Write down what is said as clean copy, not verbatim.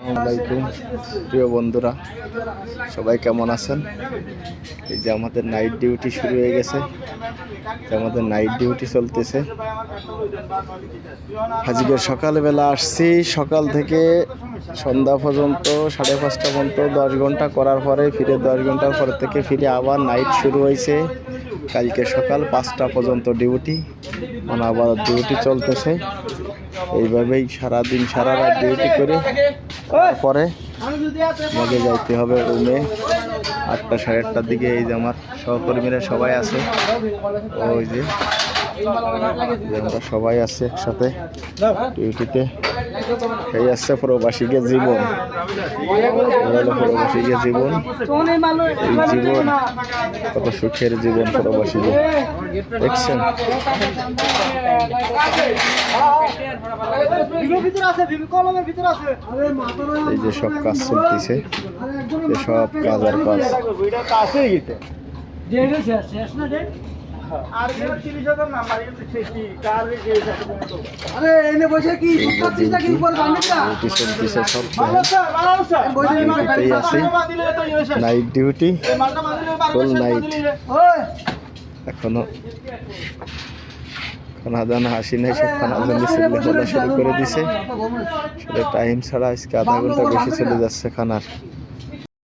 আসসালামাইকুম প্রিয় বন্ধুরা, সবাই কেমন আছেন? এই যে আমাদের নাইট ডিউটি শুরু হয়ে গেছে। আমাদের নাইট ডিউটি চলতেছে। আজকে সকালবেলা আসছি, সকাল থেকে সন্ধ্যা পর্যন্ত 5:30 পর্যন্ত 10 ঘন্টা করার পরে ফিরে 10 ঘন্টার পর থেকে ফিরে আবার নাইট শুরু হয়েছে। কালকে সকাল 5টা পর্যন্ত ডিউটি, মানে আবার ডিউটি চলতেছে। এইভাবেই সারাদিন সারা রাত ডিউটি করে পরে আমাকে যাইতে হবে রুমে 8টা 8:30টার দিকে। এই যে আমার সহকর্মীরা সবাই আছে, ওই যে আমরা সবাই আছে একসাথে ডিউটিতে। এই আসছে প্রবাসীকে জীবন, প্রবাসীকে জীবন, এই জীবন কত সুখের জীবন প্রবাসীদের, দেখছেন? এই যে সব কাজ চলতেছে, সব কাজ আর কাজ। নাইট ডিউটি, ফুল নাইট। এখনো খানা দানা আসি নাই, সব খানা দানা বলা শুরু করে দিছে। টাইম ছাড়া আজকে আধা ঘন্টা বেশি চলে যাচ্ছে খানার।